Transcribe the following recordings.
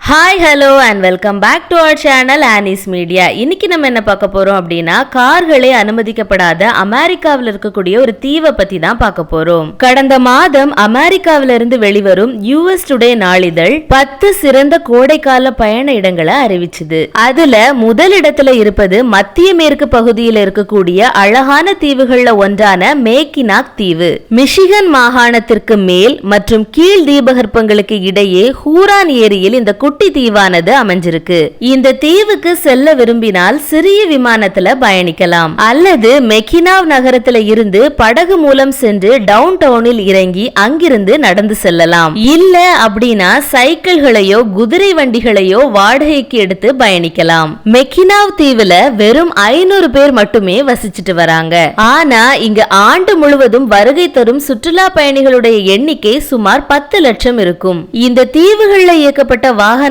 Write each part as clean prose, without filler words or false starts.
Hi hello and welcome back to our channel Anis Media. இன்னைக்கு நம்ம என்ன பார்க்க போறோம் அப்படின்னா, கார்களே அனுமதிக்கப்படாத அமெரிக்காவில் இருக்கக்கூடிய ஒரு தீவை பத்தி தான் பார்க்க போறோம். கடந்த மாதம் அமெரிக்காவில இருந்து வெளிவரும் யுஎஸ் டுடே நாளிதழ் 10 சிறந்த கோடைக்கால பயண இடங்களை அறிவிச்சது. அதுல முதலிடத்துல இருப்பது மத்திய மேற்கு பகுதியில் இருக்கக்கூடிய அழகான தீவுகள்ல ஒன்றான மேக்கினாக் தீவு. மிஷிகன் மாகாணத்திற்கு மேல் மற்றும் கீழ் தீபகற்பங்களுக்கு இடையே ஹூரான் ஏரியில் இந்த குட்டி தீவானது அமைஞ்சிருக்கு. இந்த தீவுக்கு செல்ல விரும்பினால் சிறிய விமானத்துல பயணிக்கலாம் அல்லது மெக்கினாவ் நகரத்துல இருந்து படகு மூலம் சென்று டவுன் டவுனில் இறங்கி அங்கிருந்து நடந்து செல்லலாம். இல்ல அப்படின்னா சைக்கிள்களையோ குதிரை வண்டிகளையோ வாடகைக்கு எடுத்து பயணிக்கலாம். மெக்கினாவ் தீவுல வெறும் 500 பேர் மட்டுமே வசிச்சுட்டு வராங்க. ஆனா இங்க ஆண்டு முழுவதும் வருகை தரும் சுற்றுலா பயணிகளுடைய எண்ணிக்கை சுமார் 10 லட்சம் இருக்கும். இந்த தீவுகள்ல இயக்கப்பட்ட வாகனங்களால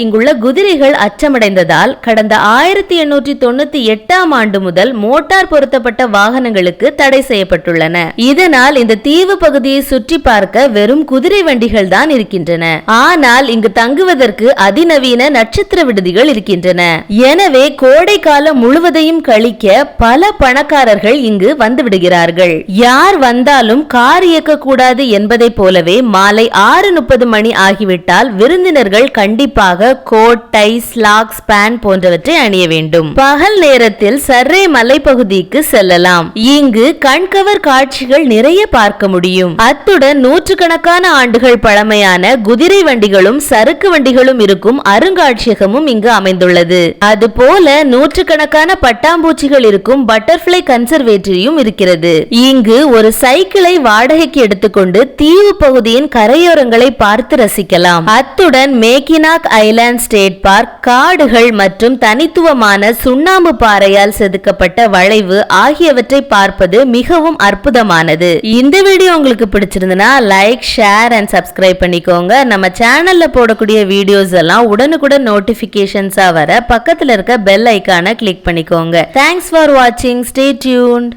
இங்குள்ள குதிரைகள் அச்சமடைந்ததால் கடந்த 1898ஆம் ஆண்டு முதல் மோட்டார் பொருத்தப்பட்ட வாகனங்களுக்கு தடை செய்யப்பட்டுள்ளன. இதனால் இந்த தீவு பகுதியை சுற்றி பார்க்க வெறும் குதிரை வண்டிகள் தான் இருக்கின்றன. ஆனால் இங்கு தங்குவதற்கு அதிநவீன நட்சத்திர விடுதிகள் இருக்கின்றன. எனவே கோடை காலம் முழுவதையும் கழிக்க பல பணக்காரர்கள் இங்கு வந்து விடுகிறார்கள். யார் வந்தாலும் கார் இயக்கக்கூடாது என்பதை போலவே மாலை 6:30 மணி ஆகிவிட்டால் விருந்தினர்கள் கண்டிப்பாக கோட், டை, ஸ்லாக்ஸ், பேன் போன்றவற்றை அணிய வேண்டும். பகல் நேரத்தில் சர்ரே மலைப்பகுதிக்கு செல்லலாம். இங்கு கண்கவர் காட்சிகள் நிறைய பார்க்க முடியும். அத்துடன் நூற்றுக்கணக்கான ஆண்டுகள் பழமையான குதிரை வண்டிகளும் சறுக்கு வண்டிகளும் இருக்கும் அருங்காட்சியகமும் இங்கு அமைந்துள்ளது. அதுபோல நூற்றுக்கணக்கான பட்டாம்பூச்சிகள் இருக்கும் பட்டர்ஃபிளை கன்சர்வேட்டரியும் இருக்கிறது. இங்கு ஒரு சைக்கிளை வாடகைக்கு எடுத்துக்கொண்டு தீவு பகுதியின் கரையோரங்களை பார்த்து ரசிக்கலாம். அத்துடன் மேக்கினாக் ஐலாண்ட் ஸ்டேட் பார்க், காடுகள் மற்றும் தனித்துவமான சுண்ணாம்பு பாறையால் செதுக்கப்பட்ட வளைவு ஆகியவற்றை பார்ப்பது மிகவும் அற்புதமானது. இந்த வீடியோ உங்களுக்கு பிடிச்சிருந்தனா லைக், ஷேர் அண்ட் சப்ஸ்கிரைப் பண்ணிக்கோங்க. நம்ம சேனல்ல போடக்கூடிய வீடியோஸ் எல்லாம் உடனுக்குடன் நோட்டிபிகேஷன்ஸா வர பக்கத்துல இருக்க பெல் ஐகானை கிளிக் பண்ணிக்கோங்க. தேங்க்ஸ் ஃபார் வாட்சிங். Stay tuned.